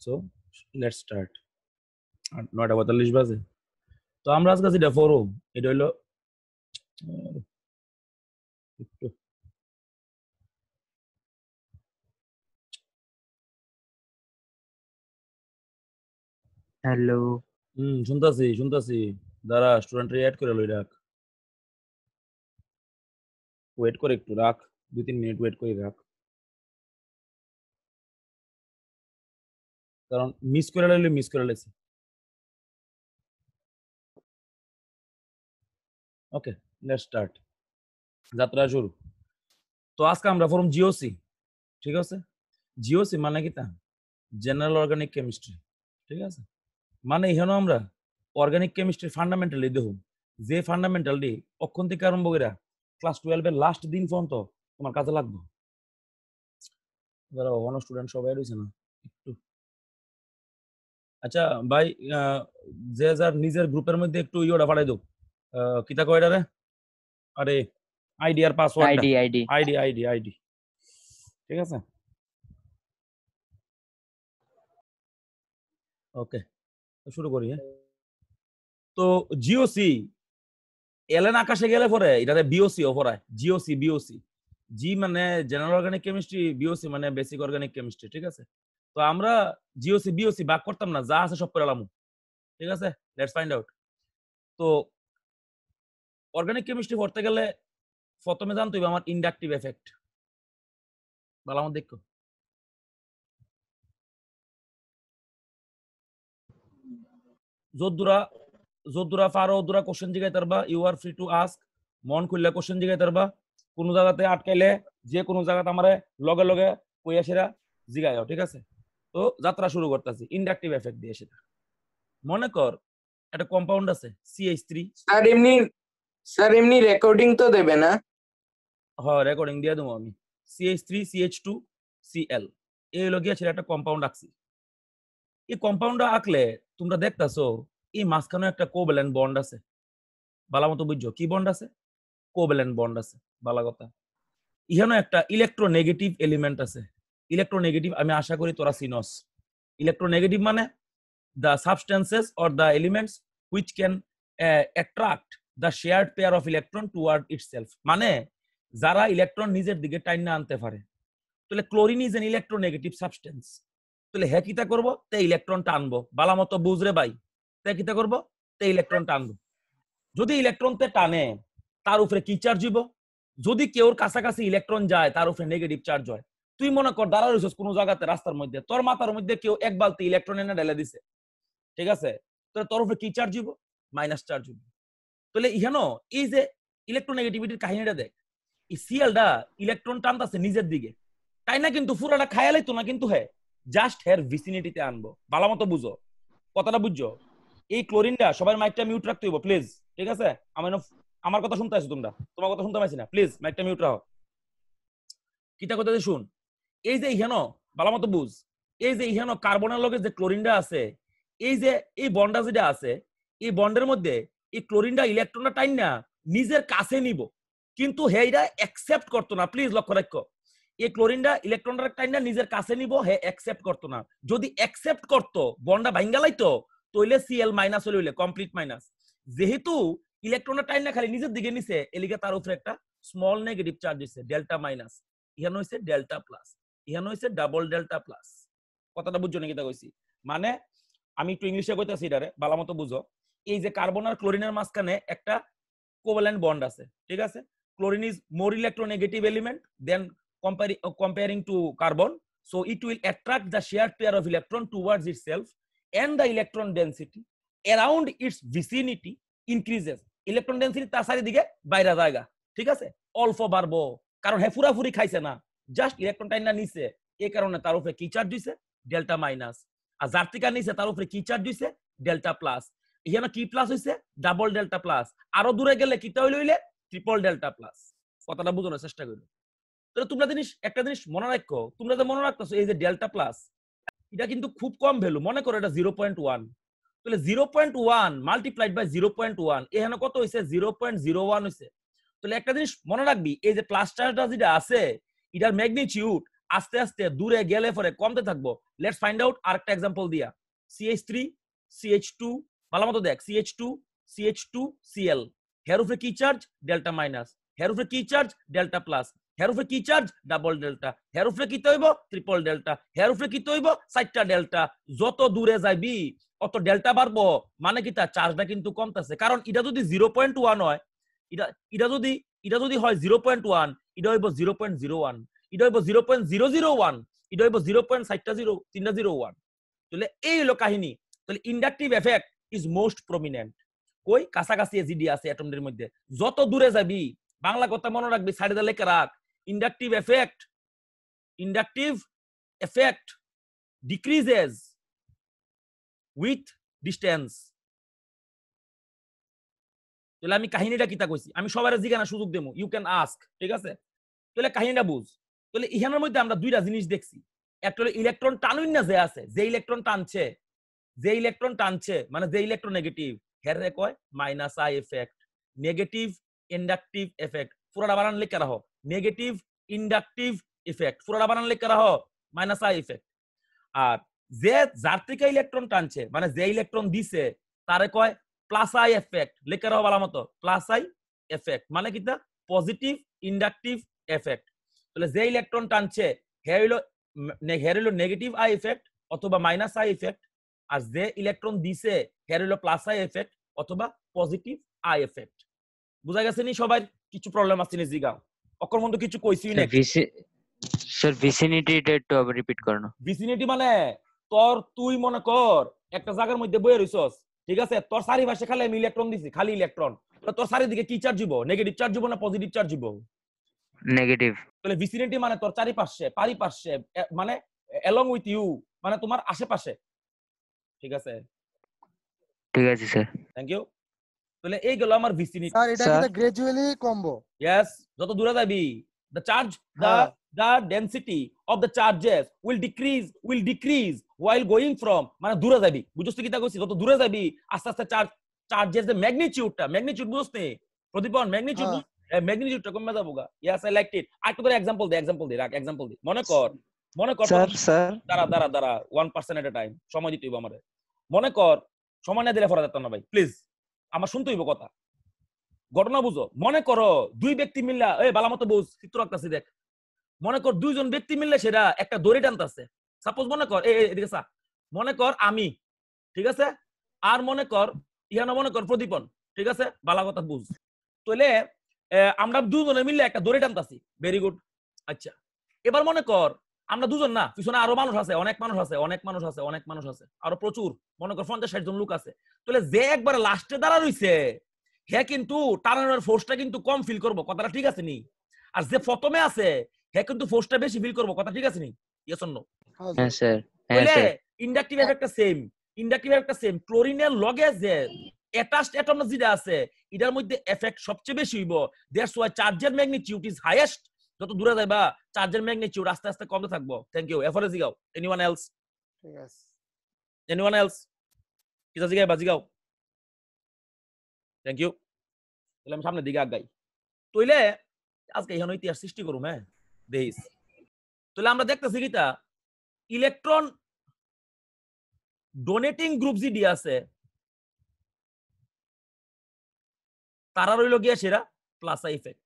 So let's start. 9:42 বাজে। তো আমরা আজকে যেটা পড়ব এটা হলো হ্যালো। শুনতাছি। দাঁড়া, স্টুডেন্ট অ্যাড করে লই রাখ। ওয়েট করে একটু রাখ, 2-3 মিনিট ওয়েট করে রাখ, কারণ মিস করে লাইছি। ওকে, লেটস স্টার্ট। যাত্রা শুরু। তো আজকে আমরা পড়ব জিওসি, ঠিক আছে? জিওসি মানে কি তা জেনারেল অর্গানিক কেমিস্ট্রি, ঠিক আছে? মানে এখানে আমরা অর্গানিক কেমিস্ট্রি ফান্ডামেন্টালি দেখুন, যে ফান্ডামেন্টালি অক্ষণ থেকে আরম্ভ করে ক্লাস 12 এর লাস্ট দিন পর্যন্ত তোমার কাজে লাগবে। যারা অন স্টুডেন্ট সবাই রয়েছে না একটু। আচ্ছা ভাই, যে যার নিজের গ্রুপের মধ্যে একটু ইওটা পাঠাই দাও, কিতা কয়টা রে, আরে আইডি আর পাসওয়ার্ডটা, আইডি, ঠিক আছে? ওকে, তো শুরু করি। হ্যাঁ, তো জিওসি এলেন আকাশে গেলে পরে এটাতে বিওসি ও পড়ায়, জিওসি বিওসি। জি মানে জেনারেল অর্গানিক কেমিস্ট্রি, বিওসি মানে বেসিক অর্গানিক কেমিস্ট্রি, ঠিক আছে? তো আমরা জিওসি বিওসি ভাগ করতাম না, যা আছে সব করে এলাম, ঠিক আছে? Let's find out. তো অর্গানিক কেমিস্ট্রি পড়তে গেলে প্রথমে জানতে হবে আমার ইন্ডাকটিভ এফেক্ট। ভালো আমার দেখো, যদ্দুরা পারো ওদুরা কোশ্চেন জিগাইতে পারবা, you are free to ask. মন খুললে কোশ্চেন জিগাইতে পারবা, কোনো জায়গাতে আটকাইলে যে কোনো জায়গাতে আমারে লগে লগে কইয়া সেরা জিগাইও, ঠিক আছে? তো যাত্রা শুরু করতেছি ইন্ডাকটিভ এফেক্ট দিয়ে। সেটা মনে কর একটা কম্পাউন্ড আছে CH3। স্যার এমনি রেকর্ডিং তো দেবে না? হ্যাঁ, রেকর্ডিং দিয়ে দেবো আমি। CH3 CH2 Cl এই হলো গিয়ে সেটা একটা কম্পাউন্ড আঁকছি। এই কম্পাউন্ডটা আঁকলে তোমরা দেখতাছো এই মাঝখানে একটা কোভ্যালেন্ট বন্ড আছে। ভালো মতো বুঝছো কি বন্ড আছে? কোভ্যালেন্ট বন্ড আছে। ভালো কথা। ইহানো একটা ইলেকট্রোনেগেটিভ এলিমেন্ট আছে। ইলেকট্রোনেগেটিভ আমি আশা করি তোরা চিনস। ইলেকট্রোনেগেটিভ মানে the substances or the elements which can attract the shared pair of electron toward itself, মানে যারা ইলেকট্রন নিজের দিকে টাইনা আনতে পারে। তাহলে chlorine is an electronegative substance. তাহলে হ্যাঁ কিতা করবো, তে ইলেকট্রন টানবো। বালা মতো বুঝরে ভাই, তে কিতা করবো, তে ইলেকট্রন টানবো। যদি ইলেকট্রন তে টানে তার উপরে কি চার্জ হইব? যদি কেউর কাছাকাছি ইলেকট্রন যায় তার উপরে নেগেটিভ চার্জ হয়। তুই মনে কর দাঁড়া রইছিস কোনো জায়গাতে রাস্তার মধ্যে, তোর মাথার মধ্যে কেউ এক বালতি ইলেকট্রন এনে ঢেলে দিছে, ঠিক আছে? তাহলে তোর উপরে কি চার্জ হইব? মাইনাস চার্জ হইব। তাহলে ইহানো এই যে ইলেকট্রোনেগেটিভিটির কাহিনীটা দেখ, এই সিএলটা ইলেকট্রন টানতাছে নিজের দিকে, তাই না? কিন্তু পুরাটা খায়ালাই তো না, কিন্তু হ্যাঁ জাস্ট হের ভিসিনিটিতে আনবো। ভালো মতো বুঝো, কথাটা বুঝছো? এই ক্লোরিনটা সবাই মাইকটা মিউট রাখতে হইব প্লিজ, ঠিক আছে? আমার কথা শুনতে আছো তোমরা? তোমার কথা শুনতে পাইছি না, প্লিজ মাইকটা মিউট রাখো। কিতা কথা শুন, এই যে ইহানো ভালো মতো বুঝ, এই যে ইহানো কার্বনের লগে যে ক্লোরিনটা আছে, এই যে এই বন্ডটা যেটা আছে, এই বন্ডের মধ্যে এই ক্লোরিনটা ইলেকট্রনটা টাইনা নিজের কাছে নিব, কিন্তু হেইটা অ্যাকসেপ্ট করতো না। প্লিজ লক্ষ্য রাখো, এই ক্লোরিনটা ইলেকট্রনটা টাইনা নিজের কাছে নিব, হে অ্যাকসেপ্ট করতো না। যদি অ্যাকসেপ্ট করতো বন্ডটা ভাঙ্গা লাইতো, তইলে Cl মাইনাস হইলে কমপ্লিট মাইনাস। যেহেতু ইলেকট্রনটা টাইনা খালি নিজের দিকে নিছে, এলিগে তার উপরে একটা স্মল নেগেটিভ চার্জ হইছে ডেল্টা মাইনাস। ইহানো হইছে ডেল্টা প্লাস, ইহানো হইছে ডাবল ডেল্টা প্লাস। কথাটা বুঝছো নাকি? তা কইছি মানে আমি একটু ইংলিশে কইতাছি এটারে, ভালো মতো বুঝো। এই যে কার্বন আর ক্লোরিনের মাঝখানে একটা কোভ্যালেন্ট বন্ড আছে, ঠিক আছে? Chlorine is more electronegative element than comparing to carbon, so it will attract the shared pair of electron towards itself and the electron density around its vicinity increases. Electron density তার চারিদিকে বাইরে জায়গা, ঠিক আছে? অল্প বাড়বো, কারণ হ্যাঁ পুরাপুরি খাইছে না, জাস্ট ইলেকট্রন টাইনা নিছে। এই কারণে তার উপরে কি চার্জ দিছে? Delta minus. আর যার থেকে নিছে তার উপরে কি চার্জ দিছে? Delta plus. এখানে কি প্লাস হইছে? Double delta plus. আরো দূরে গেলে কিটা হইলে ট্রিপল ডেল্টা প্লাস। কথাটা বোঝানোর চেষ্টা করো। তাহলে তোমরা একটা জিনিস মনে রাখো, তোমরা যে মনে রাখতেছো এই যে ডেল্টা প্লাস, এটা কিন্তু খুব কম ভ্যালু। মনে করো এটা 0.1, তাহলে 0.1 মাল্টিপ্লাইড বাই 0.1 এখানে কত হইছে? 0.01 হইছে। তাহলে একটা জিনিস মনে রাখবি, এই যে প্লাস চার্জটা যেটা আছে এটার ম্যাগনিটিউড আস্তে আস্তে দূরে গেলে পরে কমতে থাকবো। লেটস ফাইন্ড আউট আরেকটা এক্সাম্পল দিয়া। CH3 CH2 ভালো মতো দেখ, CH2 CH2 Cl, হের উপরে কি চার্জ? ডেল্টা মাইনাস, হের উপরে কি চার্জ? ডেল্টা প্লাস, হের উপরে কি চার্জ? ডাবল ডেল্টা, হের উপরে কি হইব? ট্রিপল ডেল্টা, হের উপরে কি হইব? 4টা ডেল্টা। যত দূরে যাইবি অত ডেল্টা বাড়বো, মানে কি তার চার্জটা কিন্তু কমতেছে। কারণ এটা যদি 0.1 হয়, এটা এটা যদি এটা যদি হয় 0.1, এটা হইব 0.01, এটা হইব 0.001, এটা হইব 0.301। তাহলে এই হলো কাহিনী। তাহলে inductive effect is most prominent কই? কাছাকাছি এজিডি আছে অ্যাটমদের মধ্যে। যত দূরে যাবি, বাংলা কথা মনে রাখবি, সাইডে লেখা রাখ, inductive effect decreases with distance. তাহলে আমি কাহিনীটা কিতা কইছি, আমি সবার জিজ্ঞাসা সুযোগ দেবো, ইউ ক্যান আস্ক, ঠিক আছে? তাহলে কাহিনীটা বুঝ। তাহলে ইহানের মধ্যে আমরা দুইটা জিনিস দেখছি। একটা হলো ইলেকট্রন টানুন না, যে আছে, যে ইলেকট্রন টানছে মানে যে ইলেকট্রন নেগেটিভ, হের রে কয় minus I effect. Negative inductive effect পুরোটা বানান লিখে রাখো, নেগেটিভ ইন্ডাকটিভ এফেক্ট পুরোটা বানান লিখে রাখো, মাইনাস আই এফেক্ট। আর যে যার থেকে ইলেকট্রন টানছে মানে যে ইলেকট্রন দিছে, তারে কয় প্লাস আই এফেক্ট। লিখে রাখো ভালো মতো, প্লাস আই এফেক্ট মানে কিটা? Positive inductive effect. তাহলে যে ইলেকট্রন টানছে হের হইলো নেগেটিভ আই এফেক্ট অথবা মাইনাস আই এফেক্ট, আর যে ইলেকট্রন দিছে হের হইলো প্লাস আই এফেক্ট অথবা পজিটিভ আই এফেক্ট। বুঝা গেছে নি সবাই? কিছু প্রবলেম আছে নি জিগাও? অকর মধ্যে কিছু কইছি না? স্যার ভিসিনিটিটা একটু আবার রিপিট করো না। ভিসিনিটি মানে তুই মনে কর একটা জায়গার মধ্যে বইয়ে রইছস, ঠিক আছে? তোর চারিপাশে খালি আমি ইলেকট্রন দিছি, খালি ইলেকট্রন। তোর চারিদিকে কি চার্জ হইব? নেগেটিভ চার্জ হইব না পজিটিভ চার্জ হইব? নেগেটিভ। তাহলে ভিসিনিটি মানে তোর চারিপাশে, পারিপার্শ্বে, মানে অ্যালং উইথ ইউ, মানে তোমার আশেপাশে, ঠিক আছে? ঠিক আছে স্যার। Thank you. তাহলে এই গেল আমার ভিসিনিটি। স্যার এটা কি গ্র্যাজুয়ালি কমবো? ইয়েস, যত দূরে যাবি the charge the density of the charges will decrease while going from, মানে দূরে যাবি, বুঝছস কি তা কইছি? যত দূরে যাবি আস্তে আস্তে চার্জের যে ম্যাগনিটিউড বুঝছস নি প্রদীপন? ম্যাগনিটিউডটা কমে যাবো গা। ইয়েস, আই লাইকড ইট। আরেকটু করে এক্সাম্পল দে রাখ, এক্সাম্পল দে। মনে কর স্যার দাঁড়া 1% এট আ টাইম, সময় দিতে হইব আমারে। মনে কর, সময় না দিলে ফরা যেত না ভাই, প্লিজ আমার শুনতে হইব কথা। ঘটনা বুঝো। মনে করো দুই ব্যক্তি মিললা, বালা মতো বুঝ, চিত্র আঁকতাছি দেখ। মনে কর দুইজন ব্যক্তি মিললে সেটা একটা দড়ি টানতেছে। সাপোজ মনে কর এদিকে সা, মনে কর আমি, ঠিক আছে? আর মনে কর মনে কর প্রদীপন, ঠিক আছে? বালা কথা বুঝ। তাহলে আমরা দুজনে মিললে একটা দড়ি টানতাছি, ভেরি গুড। আচ্ছা, এবার মনে কর আমরা দুজন না, পিছনে আরো মানুষ আছে, অনেক মানুষ আছে, আরো প্রচুর, মনে কর 50-60 জন লোক আছে। তাহলে যে একবার লাস্টে দাঁড়া রইছে, হে কিন্তু টানানোর ফোর্সটা কিন্তু কম ফিল করবো, কথাটা ঠিক আছে নি? আর যে প্রথমে আছে হে কিন্তু ফোর্সটা বেশি ফিল করবো, কথা ঠিক আছে নি? Yes or no? হ্যাঁ স্যার। তাহলে ইন্ডাকটিভ এফেক্টটা সেম। ক্লোরিনের লগে যে অ্যাটাচড অ্যাটম যেটা আছে, এটার মধ্যে এফেক্ট সবচেয়ে বেশি হইব। দ্যাটস ওয়াই চার্জের ম্যাগনিটিউড ইজ হাইয়েস্ট। যত দূরে যাইবা চার্জের ম্যাগনিটিউড আস্তে আস্তে কমতে থাকবো। Thank you. এফরে জিগাও। Anyone else? ঠিক আছে। Anyone else? কিটা জিগাও। Thank you. তাহলে আমি সামনের দিকে আগাই। তাইলে আজকে এখানে ইতিহাস সৃষ্টি করুম, হ্যাঁ দেখিস। তাহলে আমরা দেখতেছি কিটা, ইলেকট্রন ডোনেটিং গ্রুপ যদি আছে তারা রইল গিয়া সেরা প্লাস আই ইফেক্ট।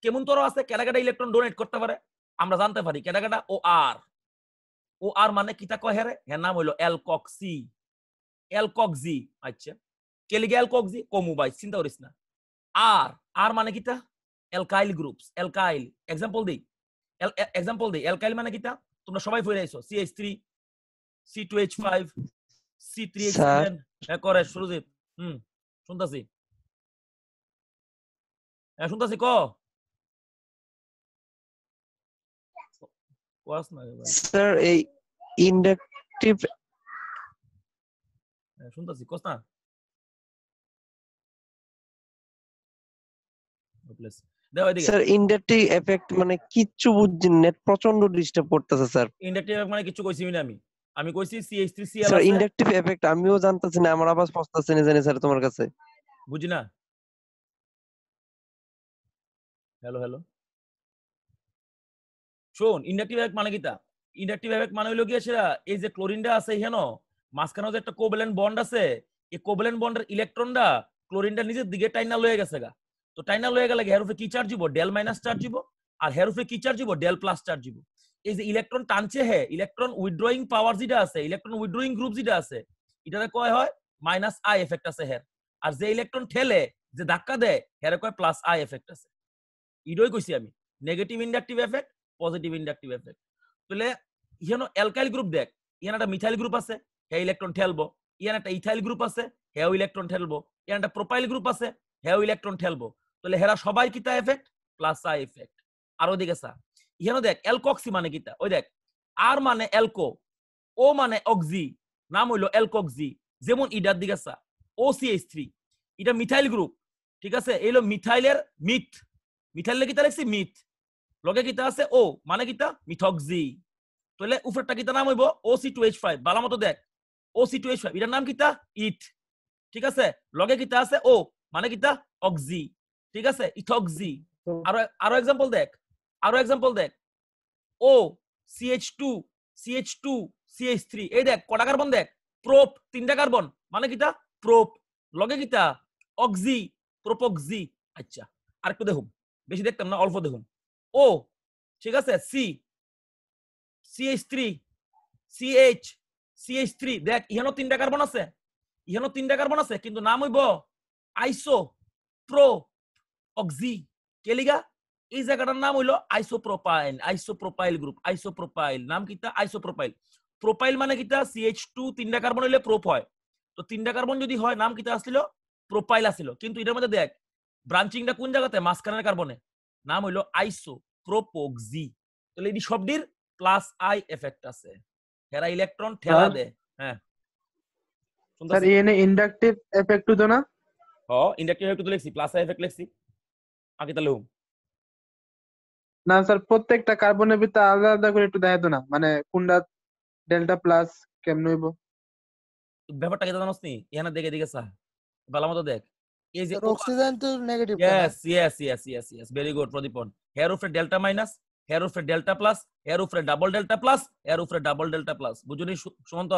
কেমন তোর আছে কেডা ইলেকট্রন ডোনেট করতে পারে আমরা জানতে পারি। কেডা ও আর মানে কিটা কয় হেরে, এর নাম হইলো অ্যালকক্সি। আচ্ছা, কেলিগে অ্যালকক্সি কমু ভাই, চিন্তা করিস না। আর মানে কিটা? Alkyl groups. অ্যালকাইল এক্সাম্পল দেই, অ্যালকাইল মানে কিটা? তোমরা সবাই পড়ে আইছো, CH3 C2H5 C3H7। হ্যাঁ করে সুরজিৎ। শুনতাছি, হ্যাঁ শুনতাছি, ক কোয়াস না ভাই। স্যার এই ইন্ডাকটিভ শুনতাছি, কস না? স্যার ইন্ডাকটিভ এফেক্ট মানে কিচ্ছু বুঝছেন না, প্রচন্ড ডিস্টার্ব করতেছে স্যার। ইন্ডাকটিভ এফেক্ট মানে কিছু কইছি না আমি কইছি CH3Cl স্যার আছে। ইন্ডাকটিভ এফেক্ট আমিও জানতাছি না, আমার আবার পস্তাছে না জানি স্যার তোমার কাছে। বুঝি না। হ্যালো শোন ইন্ডাকটিভ এফেক্ট মানে কিটা ইন্ডাকটিভ এফেক্ট মানে হইলো কি সেটা এই যে ক্লোরিনটা আছে এখানে মাঝখানে যে একটা কোভ্যালেন্ট বন্ড আছে এই কোভ্যালেন্ট বন্ডের ইলেকট্রনটা ক্লোরিনটা নিজের দিকে টাইনা লয়ে গেছে গা তো টাইনা লয়ে গেলে হের উপরে কি চার্জ দিব ডেল মাইনাস চার্জ দিব আর হের উপরে কি চার্জ দিব ডেল প্লাস চার্জ দিব এই যে ইলেকট্রন টানছে ইলেকট্রন উইথড্রয়িং পাওয়ার যেটা আছে ইলেকট্রন উইথড্রয়িং গ্রুপ যেটা আছে এটাতে কয় হয় মাইনাস আই এফেক্ট আছে হের আর যে ইলেকট্রন ঠেলে যে ধাক্কা দেয় হেরে কয় প্লাস আই এফেক্ট আছে ইডই কইছি আমি negative inductive effect positive inductive effect তাহলে ইহানো অ্যালকাইল গ্রুপ দেখ ইহান একটা মিথাইল গ্রুপ আছে হে ইলেকট্রন ঠেলবো ইহান একটা ইথাইল গ্রুপ আছে হেও ইলেকট্রন ঠেলবো ইহান একটা প্রোপাইল গ্রুপ আছে হেও ইলেকট্রন ঠেলবো তাহলে হেরা সবাই কিতা এফেক্ট প্লাস আই এফেক্ট আর ওদিকে সা ইহানো দেখ অ্যালকক্সি মানে কিতা ওই দেখ আর মানে অ্যালকো ও মানে অক্সি নাম হইলো অ্যালকক্সি যেমন ইডার দিকে সা OCH3 এটা মিথাইল গ্রুপ ঠিক আছে এইলো মিথাইলের মিথ মিথাইলের কিতা লিখছি মিথ লগে কিতা আছে ও মানে কিতা মিথক্সি তাহলে উপরেরটা কিতা নাম হইব OC2H5 ভালো মতো দেখ OC2H5 এটার নাম কিতা ইথ ঠিক আছে লগে কিতা আছে ও মানে কিতা অক্সি ঠিক আছে ইথক্সি আরো এক্সাম্পল দেখ ও CH2 CH3 এই দেখ কটা কার্বন দেখ প্রোপ তিনটা কার্বন মানে কিতা প্রোপ লগে কিতা অক্সি প্রোপক্সি আচ্ছা আরেকটু দেখুন বেশি দেখতাম না অল্প দেখুন ও ঠিক আছে CH3 CH3 দেখ ইহানো তিনটা কার্বন আছে কিন্তু নাম হইব আইসো প্রো অক্সি কেলিগা এই জায়গাটার নাম হইলো আইসোপ্রোপাইল গ্রুপ আইসোপ্রোপাইল নাম কিতা আইসোপ্রোপাইল প্রোপাইল মানে কিতা CH2 তিনটা কার্বন হইলে প্রোপ হয় তো তিনটা কার্বন যদি হয় নাম কিতা আসছিল প্রোপাইল আসছিল কিন্তু এটার মধ্যে দেখ ব্রাঞ্চিংটা কোন জায়গাতে মাঝখানের কার্বনে নাম হইলো আইসোপ্রোপক্সি তাহলে এই শব্দের প্লাস আই এফেক্ট আছে হেরা ইলেকট্রন ঠেলা দেয় হ্যাঁ স্যার এনে ইন্ডাকটিভ এফেক্ট তো না ইন্ডাকটিভ এফেক্ট তো লিখছি প্লাস আই এফেক্ট লিখছি আগে তাহলে না স্যার প্রত্যেকটা কার্বনের ভিতরে আলাদা আলাদা করে একটু দেখাতো না মানে কোনটা ডেল্টা প্লাস কেমন হইব ব্যাপারটা কি জানোস নি এখানে দেখে দিকে সা ভালো মতো দেখ এই যে অক্সিজেন তো negative yes very good Pradipan here উপরে ডেল্টা মাইনাস হেয়ার উপরে ডেল্টা প্লাস হেয়ার উপরে ডাবল ডেল্টা প্লাস হেয়ার উপরে ডাবল ডেল্টা প্লাস বুঝুনি সুমন্ত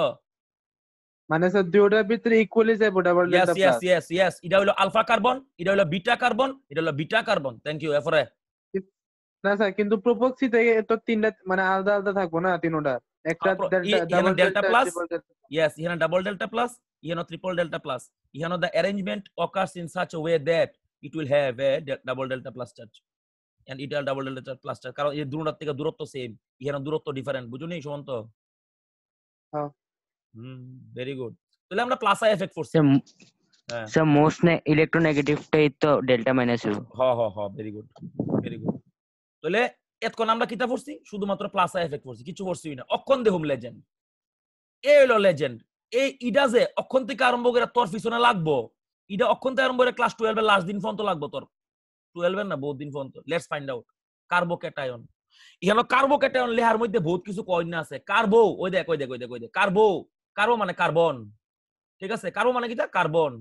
মানে স্যার দুইটার ভিতরে ইকুয়ালি যাবে ডাবল ডেল্টা প্লাস yes এটা হলো আলফা কার্বন এটা হলো বিটা কার্বন থ্যাংক ইউ এফরে না স্যার কিন্তু প্রপক্সি থেকে তো তিনটা মানে আলাদা আলাদা থাকবো না তিনটা একটা ডাবল ডেল্টা প্লাস yes এখানে ডাবল ডেল্টা প্লাস এখানে ট্রিপল ডেল্টা প্লাস এখানে the arrangement occurs in such a way that it will have a double delta plus charge and it will double delta plus charge কারণ এই দুটোর থেকে দূরত্ব same এখানে দূরত্ব ডিফারেন্ট বুঝুনি সুমন্ত হ্যাঁ ভেরি গুড তাহলে আমরা প্লাস আই এফেক্ট করছি স্যার মোস্ট ইলেকট্রোনেগেটিভটাই তো ডেল্টা মাইনাস হবে হ্যাঁ ভেরি গুড তাহলে এতক্ষণ আমরা কিতা পড়ছি শুধুমাত্র প্লাস আই এফেক্ট পড়ছি কিছু পড়ছি না অক্ষণ দেহুম লেজেন্ড এই হলো লেজেন্ড এই ইডা যে অক্ষণ থেকে আরম্ভ করে তোর পিছনে লাগবো ইডা অক্ষণ থেকে আরম্ভ করে ক্লাস 12 এর লাস্ট দিন পর্যন্ত লাগবো তোর 12 এর না বহুত দিন পর্যন্ত লেটস ফাইন্ড আউট কার্বোক্যাটায়ন এখানে কার্বোক্যাটায়ন লেহার মধ্যে বহুত কিছু কইন আছে কার্বো ওই দেখ কার্বো মানে কার্বন ঠিক আছে কার্বো মানে কিটা কার্বন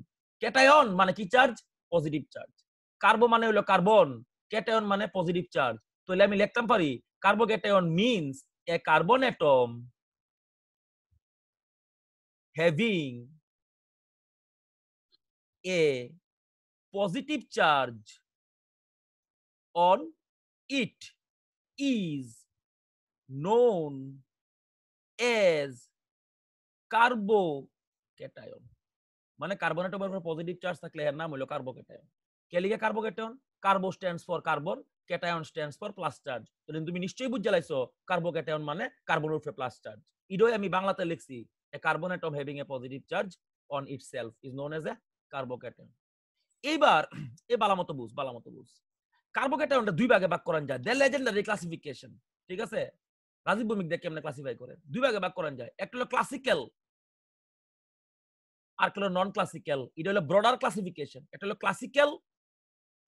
ক্যাটায়ন মানে কি চার্জ পজিটিভ চার্জ কার্বো মানে হলো কার্বন ক্যাটায়ন মানে পজিটিভ চার্জ তাহলে আমি লিখতাম পারি carbocation means a carbon atom having a positive charge on it is known as carbocation মানে কার্বন অ্যাটমের উপর পজিটিভ চার্জ থাকলে এর নাম হলো কার্বোক্যাটায়ন কে লিখে carbocation কার্বো stands for carbon cation stands for plus charge তাহলে তুমি নিশ্চয়ই বুঝতে লাইছো কার্বোক্যাটায়ন মানে কার্বনের উপরে প্লাস চার্জ ইডই আমি বাংলাতে লিখছি a carbon atom having a positive charge on itself is known as a carbocation এইবার এই বালামতো বুঝ কার্বোক্যাটায়নটা দুই ভাগে ভাগ করা যায় দ্য লেজেন্ডারি ক্লাসিফিকেশন ঠিক আছে রাজীব ভৌমিক দেখ কেমনে ক্লাসিফাই করে দুই ভাগে ভাগ করা যায় একটা হলো ক্লাসিক্যাল আর একটা হলো নন ক্লাসিক্যাল এটা হলো ব্রডার ক্লাসিফিকেশন একটা হলো ক্লাসিক্যাল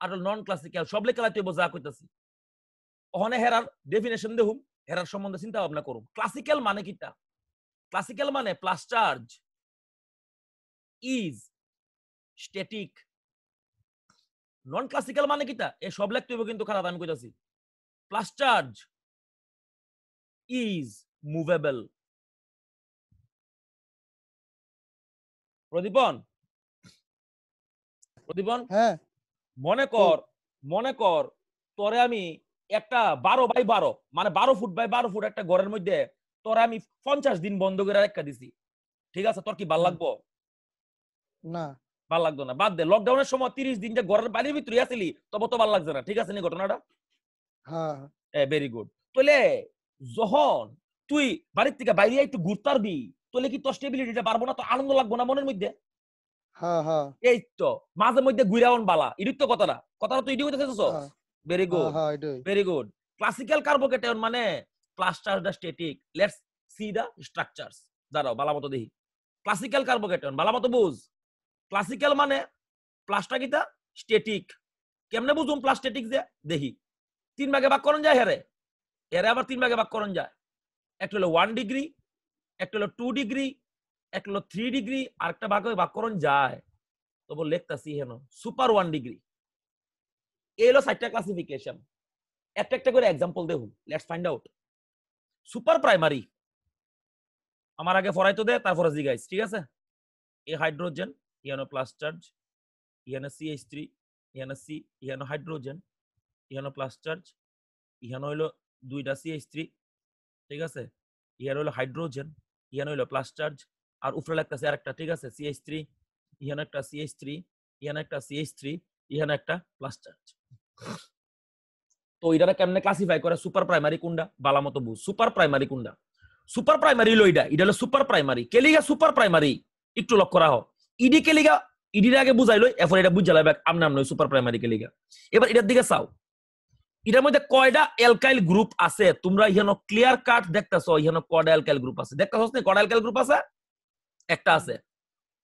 আর হলো নন ক্লাসিক্যাল সব লেখালাতে বোঝা কইতাছি ওখানে হেরার ডেফিনেশন দেহুম হেরার সম্বন্ধে চিন্তা ভাবনা করুম ক্লাসিক্যাল মানে কিটা ক্লাসিক্যাল মানে plus charge is static non classical মানে কিটা এই সব লিখতে হবে কিন্তু খারাপ আমি কইতাছি প্লাস চার্জ is movable. প্রদীপন হ্যাঁ মনে কর তোরে আমি একটা 12x12 মানে 12 ফুট বাই 12 ফুট একটা ঘরের মধ্যে তোরে আমি 50 দিন বন্ধ করে রাখা দিছি, ঠিক আছে? তোর কি ভাল লাগবো? না ভাল লাগতো না, বাদ দে। লকডাউনের সময় 30 দিন যে ঘরের বাড়ির ভিতরে আসিলি তবে তো ভাল লাগছে না, ঠিক আছে নি ঘটনাটা? হ্যাঁ ভেরি গুড। তাহলে যখন তুই বাড়ির থেকে বাইরে একটু ঘুরতে পারবি তাহলে কি তোর স্টেবিলিটিটা পারবো না? তো আনন্দ লাগবো না মনের মধ্যে? হ্যাঁ এই তো মাঝে মধ্যে ঘুরাওন বালা, ইডি তো কথাটা তো ইডি হইতে চাইছস। ভেরি গুড, হ্যাঁ এটাই ভেরি গুড। ক্লাসিক্যাল কার্বোকেটায়ন মানে plus charge the static. Let's see the structures. দাঁড়াও বালা মতো দেখি। ক্লাসিক্যাল কার্বোকেটায়ন বালা মতো বুঝ। ক্লাসিক্যাল মানে প্লাসটা কিটা স্ট্যাটিক। কেমনে বুঝুম প্লাস স্ট্যাটিক যে? দেখি 3 ভাগে ভাগ করন যায় এরে আবার 3 ভাগে ভাগ করন যায়। একটা হলো 1 ডিগ্রি, একটা হলো 2 ডিগ্রি, একটা হলো 3 ডিগ্রি, আর একটা ভাগে ভাগ করন যায়। তবে লিখতাছি হেন সুপার 1 ডিগ্রি। এই হলো 4টা ক্লাসিফিকেশন। একটা একটা করে एग्जांपल দেখুন। Let's find out. Super primary আমার আগে পড়াইতো দে, তারপরে জিগাইস, ঠিক আছে? এই হাইড্রোজেন, ইহানো প্লাস চার্জ, ইহানো CH3, ইহানো C, ইহানো হাইড্রোজেন, ইহানো প্লাস চার্জ, ইহানো হলো 2টা CH3, ঠিক আছে? ইহানো হলো হাইড্রোজেন, ইহানো হলো প্লাস চার্জ, আর উপরে লাগতেছে আরেকটা, ঠিক আছে? CH3, ইহানো একটা CH3, ইহানো একটা CH3, ইহানো একটা প্লাস চার্জ। তো এটারে কেমনে ক্লাসিফাই করে? সুপার প্রাইমারি কোনটা বালা মতো বুঝ। সুপার প্রাইমারি কোনটা? সুপার প্রাইমারি হলো এটা হলো সুপার প্রাইমারি। কেলিগা সুপার প্রাইমারি একটু লক্ষ্য রাখো। ইডি কেলিগা ইডির আগে বুঝাইলো, এরপর এটা বুঝা লাগবে আমনে আমনে সুপার প্রাইমারি কেলিগা। এবার এটার দিকে চাও, এটার মধ্যে কয়টা অ্যালকাইল গ্রুপ আছে তোমরা ইহানো ক্লিয়ার কাট দেখতাছো। ইহানো কয়টা অ্যালকাইল গ্রুপ আছে দেখতাছস না? কয়টা অ্যালকাইল গ্রুপ আছে? একটা আছে।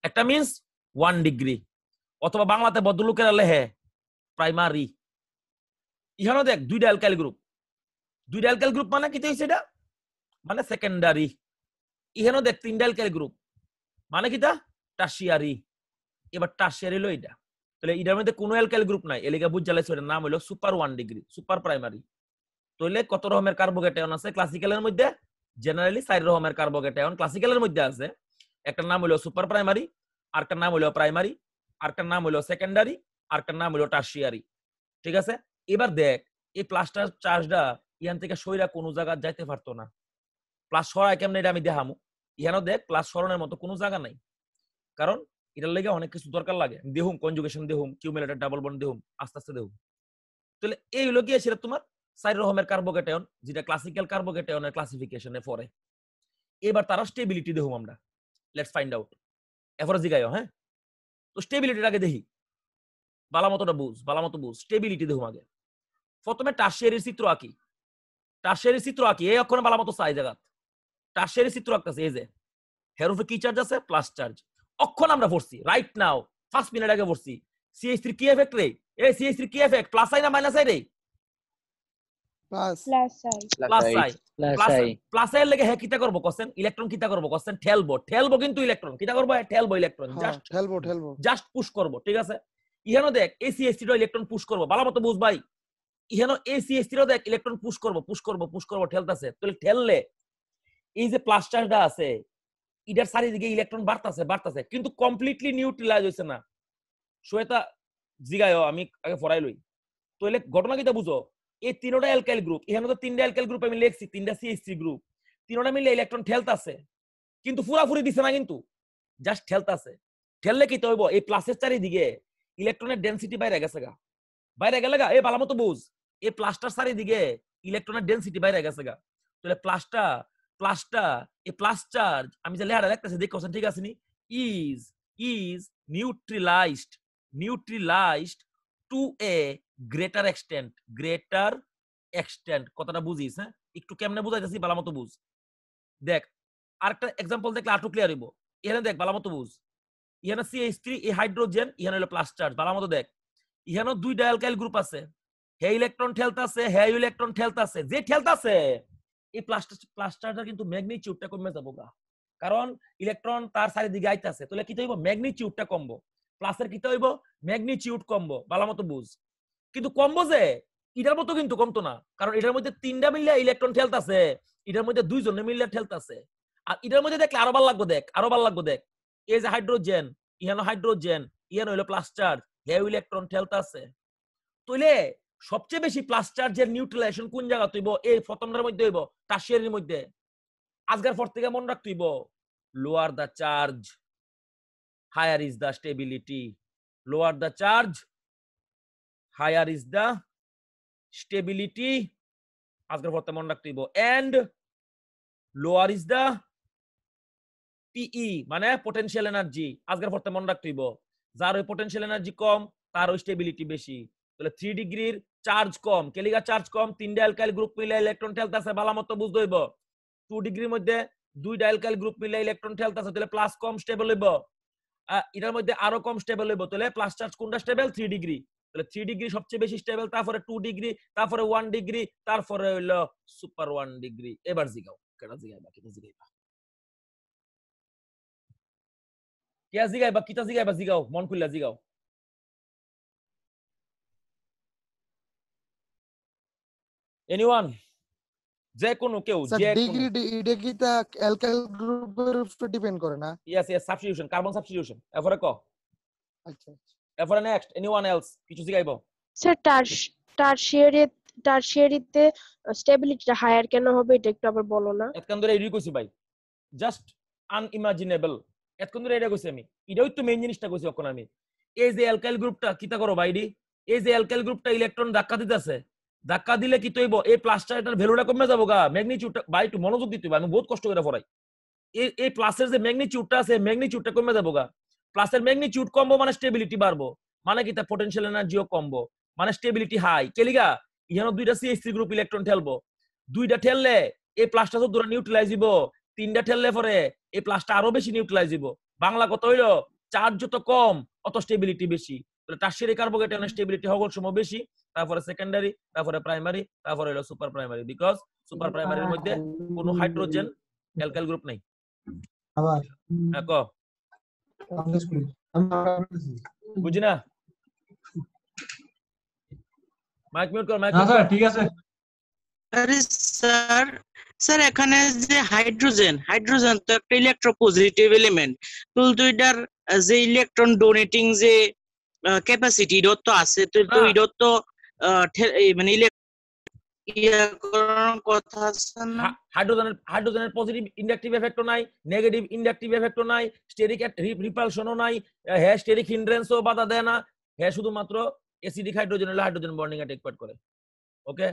একটা মিন্স 1 ডিগ্রি, অথবা বাংলাতে ভদ্রলোকেরা লেহে প্রাইমারি। ইহানো দেখ 2টা অ্যালকাইল গ্রুপ। 2টা অ্যালকাইল গ্রুপ মানে কি হইছে? এটা মানে সেকেন্ডারি। ইহানো দেখ 3টা অ্যালকাইল গ্রুপ মানে কিটা টারশিয়ারি। এবার টারশিয়ারি হলো এটা। তাহলে এটার মধ্যে কোনো অ্যালকাইল গ্রুপ নাই, এলিগা বুঝালাইছে এটার নাম হলো সুপার 1 ডিগ্রি, সুপার প্রাইমারি। তাহলে কত রকমের কার্বোকেটায়ন আছে ক্লাসিক্যালের মধ্যে? জেনারেলি 4 রকমের কার্বোকেটায়ন ক্লাসিক্যালের মধ্যে আছে। একটার নাম হলো সুপার প্রাইমারি, আরেকটার নাম হলো প্রাইমারি, আরেকটার নাম হলো সেকেন্ডারি, আরেকটার নাম হলো টারশিয়ারি, ঠিক আছে? এবার দেখ এই প্লাস্টার চার্জটা ইয়ান থেকে সইরা কোনো জায়গা যাইতে পারতো না। প্লাস সরাই কেমনে এটা আমি দেখামু। ইহানো দেখ প্লাস সরানোর মতো কোনো জায়গা নাই, কারণ এটার লাগে অনেক কিছু দরকার লাগে। দেহুম কনজুগেশন দেহুম, কিউমুলেটেড ডাবল বন্ড দেহুম, আস্তে আস্তে দেহুম। তাহলে এই হলো গিয়ে সেটা তোমার 4 রকমের কার্বোকেটায়ন, যেটা ক্লাসিক্যাল কার্বোকেটায়নের ক্লাসিফিকেশনে পড়ে। এবার তারা স্টেবিলিটি দেহুম আমরা। Let's find out. এরপরে জিগাইও, হ্যাঁ? তো স্টেবিলিটির আগে দেখি, বালামতোটা বুঝ, বালামতো বুঝ। স্টেবিলিটি দেহুম আগে। প্রথমে টারশিয়ারির চিত্র আঁকি। টারশিয়ারির চিত্র আঁকি এই অক্ষরে বালামতো চাই জায়গা। টারশিয়ারির চিত্র আঁকতেছে, এই যে হের উপরে কি চার্জ আছে? Plus charge. অক্ষণ আমরা পড়ছি রাইট নাও 5 মিনিট আগে পড়ছি। CH3 কি এফেক্ট রে? এই CH3 কি এফেক্ট? প্লাস আই না মাইনাস আই রে? প্লাস প্লাস এর লাগে হে কিটা করব কোশ্চেন? ইলেকট্রন কিটা করব কোশ্চেন? ঠেলবো কিন্তু ইলেকট্রন কিটা করব? ঠেলবো ইলেকট্রন, হ্যাঁ ঠেলবো জাস্ট পুশ করব, ঠিক আছে? ইহানো দেখ এই CH3 টা ইলেকট্রন পুশ করব, ভালো মতো বুঝ ভাই। ইহানো এই CH3 টা দেখ ইলেকট্রন পুশ করব ঠেলতাছে। তাহলে ঠেললে এই যে প্লাস চার্জটা আছে এটার চারিদিকে ইলেকট্রন বাড়তাছে কিন্তু কমপ্লিটলি নিউট্রালাইজ হইছে না। শ্বেতা জিগায়ও আমি আগে ফরাই লই। তাহলে ঘটনা কিটা বুঝো, এই 3টা অ্যালকাইল গ্রুপ, এখানে তো 3টা অ্যালকাইল গ্রুপ আমি লিখছি, 3টা CH3 গ্রুপ, 3টা মিলে ইলেকট্রন ঠেলতাছে কিন্তু পুরাপুরি দিছে না, কিন্তু জাস্ট ঠেলতাছে। ঠেললে কি হইব? এই প্লাসের চারিদিকে ইলেকট্রনের ডেনসিটি বাইরে গেছে গা, এই ভালো মতো বুঝ। এই প্লাসটার চারিদিকে ইলেকট্রনের ডেনসিটি বাইরে গেছে গা। তাহলে প্লাসটা এই প্লাস চার্জ আমি যে লেখাটা দেখতেছি দেখছেন, ঠিক আছে নি? Is neutralised to a greater extent. কথাটা বুঝিস? হ্যাঁ, একটু কেমনে বুঝাইতেছি ভালো মতো বুঝ। দেখ আরেকটা एग्जांपल দেখলে আরো ক্লিয়ার হইব। এখানে দেখ ভালো মতো বুঝ। এখানে CH3 এই হাইড্রোজেন, এখানে হলো প্লাস চার্জ। ভালো মতো দেখ, এখানে 2টা অ্যালকাইল গ্রুপ আছে। হে ইলেকট্রন ঠেলতাছে, যে ঠেলতাছে এই প্লাস চার্জটা কিন্তু ম্যাগনিটিউডটা কমে যাবো গা, কারণ ইলেকট্রন তার চারিদিকে আইতাছে। তাহলে কি হইব? ম্যাগনিটিউডটা কমবো। প্লাসের কি হইব? ম্যাগনিটিউড কমবো। ভালো মতো বুঝ। কিন্তু কমবো যে এটার মতো কিন্তু কমতো না, কারণ এটার মধ্যে 3টা মিলে ইলেকট্রন ঠেলতাছে, এটার মধ্যে দুইজনে মিলে ঠেলতেছে। আর এটার মধ্যে দেখলে আরো ভালো লাগবে দেখ, আরো ভালো লাগবে দেখ। এই যে হাইড্রোজেন, ইহানো হাইড্রোজেন, ইহানো হইলো প্লাস চার্জ, হে ইলেকট্রন ঠেলতেছে। তাইলে সবচেয়ে বেশি প্লাস চার্জের নিউট্রালাইজেশন কোন জায়গা হইব? এই প্রথমটার মধ্যে হইব, টারশিয়ারির মধ্যে। আজকের পর থেকে মনে রাখতে হইব, lower the charge, higher is the stability. Lower the charge, higher is the stability. আজকের পর থেকে মনে রাখতে হইব। And lower is the PE, মানে পোটেনশিয়াল এনার্জি। আজকের পর থেকে মনে রাখতে হইব, যার ওই পোটেনশিয়াল এনার্জি কম তার ওই স্টেবিলিটি বেশি। তাহলে 3 ডিগ্রির চার্জ কম, কেলিগা চার্জ কম, 3টা অ্যালকাইল গ্রুপ মিলে ইলেকট্রন ঠেলতেছে, ভালো মতো বুঝতে হইব। 2 ডিগ্রির মধ্যে 2টা অ্যালকাইল গ্রুপ মিলে ইলেকট্রন ঠেলতেছে, তাহলে প্লাস কম স্টেবল হইব। এটার মধ্যে আরো কম স্টেবল হইব, তাহলে প্লাস চার্জ কোনটা স্টেবল? 3 ডিগ্রি। তাহলে 3 ডিগ্রি সবচেয়ে বেশি স্টেবল, তারপরে 2 ডিগ্রি, তারপরে 1 ডিগ্রি, তারপরে হইলো সুপার 1 ডিগ্রি। এবার জিগাও, কেটা জিগাইবা, কিটা জিগাইবা, কিয়া জিগাইবা, কিটা জিগাইবা, জিগাও, মন খুললা জিগাও। এনিওয়ান? যে কোনো কেউ, স্যার যে কোনো। ডিগ্রি এটা কি তা অ্যালকাইল গ্রুপের উপর ডিপেন্ড করে না? Yes yes, substitution, carbon substitution. এরপরে ক, আচ্ছা এরপরে নেক্সট, এনিওয়ান এলস কিছু জিগাইবো? স্যার টারশিয়ারিতে স্টেবিলিটিটা হায়ার কেন হবে এটা একটু আবার বলো না। এতক্ষণ ধরে এডি কইছি ভাই, জাস্ট আনইমাজিনেবল। এতক্ষণ ধরে এটা কইছি আমি, এটাই তো মেইন জিনিসটা কইছি এখন আমি। এই যে অ্যালকাইল গ্রুপটা কিতা করো ভাইডি, এই যে অ্যালকাইল গ্রুপটা ইলেকট্রন ধাক্কা দিতেছে, ধাক্কা দিলে কি তৈব? এই প্লাসটা এটার ভ্যালুটা কমে যাবো গা, ম্যাগনিটিউডটা ভাই একটু মনোযোগ দিতে হবে, আমি বহুত কষ্ট করে পড়াই। এই প্লাসের যে ম্যাগনিটিউডটা আছে, ম্যাগনিটিউডটা কমে যাবো গা। প্লাসের ম্যাগনিটিউড কমবো মানে স্টেবিলিটি বাড়বো, মানে কি তা পটেনশিয়াল এনার্জিও কমবো, মানে স্টেবিলিটি হাই। কেলিগা ইহানো 2টা CH3 গ্রুপ ইলেকট্রন ঠেলবো, 2টা ঠেললে এই প্লাসটা তো দূরে নিউট্রালাইজ হইব, 3টা ঠেললে পরে এই প্লাসটা আরো বেশি নিউট্রালাইজ হইব। বাংলা কত হইলো? চার্জ যত কম অত স্টেবিলিটি বেশি। তাহলে টারশিয়ারি কার্বোকেটায়নের স্টেবিলিটি হওয়ার সময় বেশি, তারপরে সেকেন্ডারি, তারপরে প্রাইমারি, তারপরে হলো সুপার প্রাইমারি। বিকজ সুপার প্রাইমারির মধ্যে কোনো হাইড্রোজেন অ্যালকাইল গ্রুপ নাই। আবার ক বুঝি না? মাইক মিউট কর, মাইক মিউট কর। ঠিক আছে। আরে স্যার, স্যার এখানে যে হাইড্রোজেন তো একটা ইলেকট্রোপজিটিভ এলিমেন্ট, তো এটার যে ইলেকট্রন ডোনেটিং যে ক্যাপাসিটি এটা তো আছে, তো এটা তো মানে কথা আছে না? হাইড্রোজেনের পজিটিভ ইন্ডাকটিভ এফেক্টও নাই, নেগেটিভ ইন্ডাকটিভ এফেক্টও নাই, স্টেরিক রিপালশনও নাই, হ্যাঁ স্টেরিক হিন্ড্রেন্সও বাধা দেয় না, হ্যাঁ শুধুমাত্র এসিডিক হাইড্রোজেন হলে হাইড্রোজেন বন্ডিং এ টেক পার্ট করে। ওকে,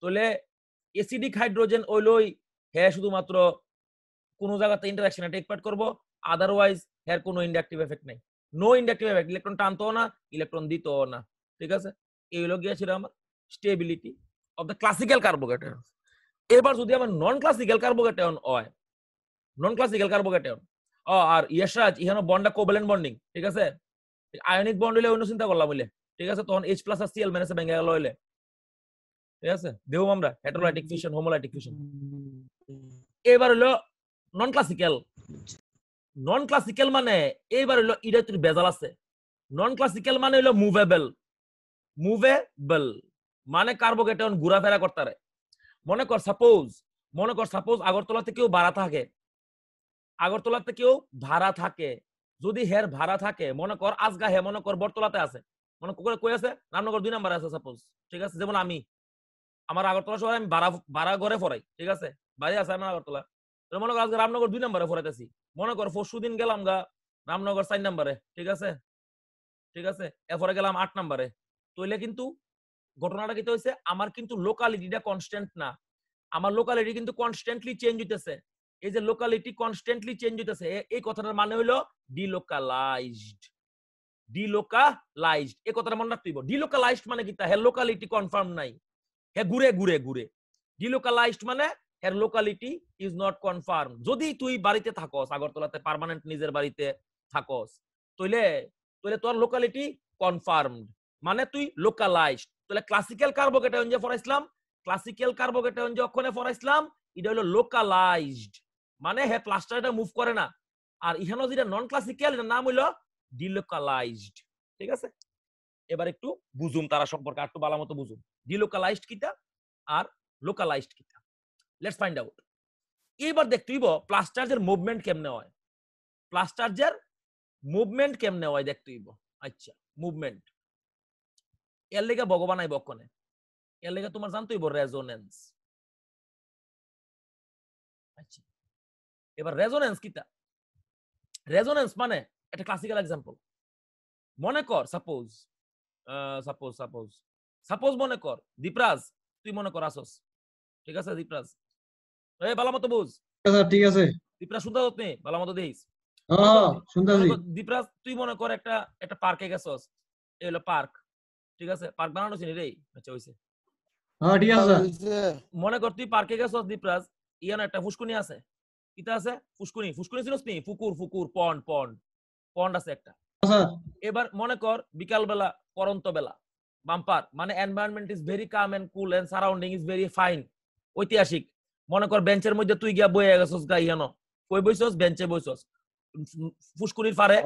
তাহলে এসিডিক হাইড্রোজেন হইলই হ্যাঁ শুধুমাত্র কোন জায়গাতে ইন্টারঅ্যাকশনে টেক পার্ট করব, আদারওয়াইজ এর কোনো ইন্ডাকটিভ এফেক্ট নাই। নো ইন্ডাকটিভ এফেক্ট, ইলেকট্রন টানতো না, ইলেকট্রন দিতও না। ঠিক আছে, এই হলো গিয়েছিল আমার স্টেবিলিটি অফ দ্য ক্লাসিক্যাল কার্বোকেটায়ন। এবার যদি আমার নন ক্লাসিক্যাল কার্বোকেটায়ন হয়, নন ক্লাসিক্যাল কার্বোকেটায়ন আর ইয়াসরাজ ইহানো বন্ডটা কোভ্যালেন্ট বন্ডিং, ঠিক আছে, আয়নিক বন্ড হইলে অন্য চিন্তা করলাম হইলে, ঠিক আছে, তখন H+ আর Cl মাইনাসে ভেঙে গেল হইলে, ঠিক আছে, দেব আমরা হেটারোলাইটিক ফিউশন, হোমোলাইটিক ফিউশন। এবার হলো নন ক্লাসিক্যাল। নন ক্লাসিক্যাল মানে এইবার হলো ইরাতুর বেজাল আছে। নন ক্লাসিক্যাল মানে হলো মুভেবল। মুভেবল মানে কার্বোকেটায়ন ঘোরাফেরা করতে। মনে কর সাপোজ আগরতলাতে কেউ ভাড়া থাকে, যদি হের ভাড়া থাকে, মনে কর আজগা হে মনে কর বটতলাতে আছে, মনে কর কই আছে, রামনগর 2 নম্বরে আছে সাপোজ, ঠিক আছে, যেমন আমি আমার আগরতলা শহরে আমি ভাড়া ঘরে পড়াই, ঠিক আছে, বাড়ি আছে আমার আগরতলা, মনে কর আজকে রামনগর 2 নম্বরে পড়াইতেছি, মনে কর পরশুদিন গেলাম গা রামনগর 4 নম্বরে, ঠিক আছে, এরপরে গেলাম 8 নম্বরে, তাইলে কিন্তু ঘটনাটা কি হইছে, আমার কিন্তু লোকালিটিটা কনস্ট্যান্ট না, আমার লোকালিটি কিন্তু কনস্ট্যান্টলি চেঞ্জ হইতেছে। এই যে লোকালিটি কনস্ট্যান্টলি চেঞ্জ হইতেছে, এই কথাটার মানে হলো ডিলোকালাইজড। এই কথাটা মনে রাখতে হইব। ডিলোকালাইজড মানে কি, তা লোকালিটি কনফার্ম নাই, হে ঘুরে। ডিলোকালাইজড মানে হের লোকালিটি ইজ নট কনফার্ম। যদি তুই বাড়িতে থাকস, আগরতলাতে পার্মানেন্ট নিজের বাড়িতে থাকস, তাইলে তোর লোকালিটি কনফার্মড, মানে তুই লোকালাইজড। তাহলে ক্লাসিক্যাল কার্বোকেটায়ন যে পড়াইছিলাম, এটা হলো লোকালাইজড, মানে হে প্লাস্টার এটা মুভ করে না। আর ইহানো যেটা নন ক্লাসিক্যাল, এটার নাম হলো ডিলোকালাইজড। ঠিক আছে, এবার একটু বুঝুম তারা সম্পর্কে, একটু ভালো মতো বুঝুম ডিলোকালাইজড কিটা আর লোকালাইজড কিটা। Let's find out. এইবার দেখতে হইব প্লাস চার্জের মুভমেন্ট কেমনে হয়, প্লাস চার্জের মুভমেন্ট কেমনে হয় দেখতে হইব। আচ্ছা মুভমেন্ট এর লেগে ভগবান আইব কোনে, এর লেগে তোমার জানতে হইব রেজোনেন্স। আচ্ছা এবার রেজোনেন্স কিটা? রেজোনেন্স মানে একটা ক্লাসিক্যাল এক্সাম্পল। মনে কর সাপোজ সাপোজ মনে কর দীপরাজ, তুই মনে কর আসস, ঠিক আছে দীপরাজ, এই ভালো মতো বুঝ, স্যার ঠিক আছে। দীপরাজ শুনতে হত নেই, ভালো মতো দেইস। হ্যাঁ শুনতাছি। দীপরাজ তুই মনে কর একটা পার্কে গেছস, এই হলো পার্ক, ঠিক আছে, পার্ক বানানো চিনি রে, আচ্ছা হইছে। হ্যাঁ ঠিক আছে মনে কর তুই পার্কে গেছস দীপরাজ, ইয়ানো একটা ফুসকুনি আছে, কিটা আছে ফুসকুনি, ফুসকুনি চিনস নি? পুকুর পন্ড আছে একটা। স্যার। এবার মনে কর বিকাল বেলা, পরন্ত বেলা, বাম্পার মানে environment is very calm and cool and surrounding is very fine, ঐতিহাসিক। মনে কর বেঞ্চের মধ্যে তুই গিয়া বইয়া গেছস, গা ইয়ানো কই বইছস? বেঞ্চে বইছস, ফুসকুনির পারে।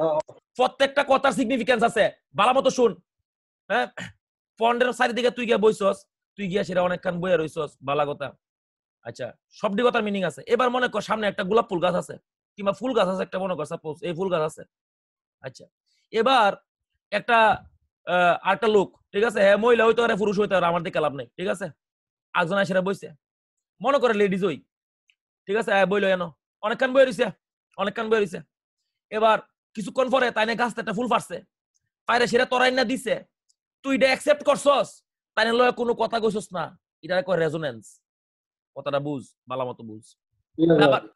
প্রত্যেকটা কথার সিগনিফিকেন্স আছে, ভালো মতো শুন। হ্যাঁ, পন্ডের চারিদিকে তুই গিয়া বইছস, তুই গিয়া সেটা অনেকক্ষণ বইয়া রইছস, ভালো কথা। আচ্ছা সবটি কথার মিনিং আছে। এবার মনে কর সামনে একটা গোলাপ ফুল গাছ আছে, কিংবা ফুল গাছ আছে একটা, মনে কর সাপোজ এই ফুল গাছ আছে। আচ্ছা এবার একটা আরেকটা লোক, ঠিক আছে, হ্যাঁ মহিলা হইতে পারে পুরুষ হইতে পারে, আমার দিকে লাভ নেই, ঠিক আছে, একজন এসে বইছে, মনে করে লেডিজ হই, ঠিক আছে, বইলো এনো অনেকক্ষণ বই রইছে। এবার কিছুক্ষণ পরে তাইনে গাছটা একটা ফুল ফাটছে, পায়রে সেটা তরাই না দিছে, তুই এটা অ্যাকসেপ্ট করছস, তাইনে লয় কোনো কথা কইছস না, এটা কয় রেজোনেন্স। কথাটা বুঝ, ভালো মতো বুঝ।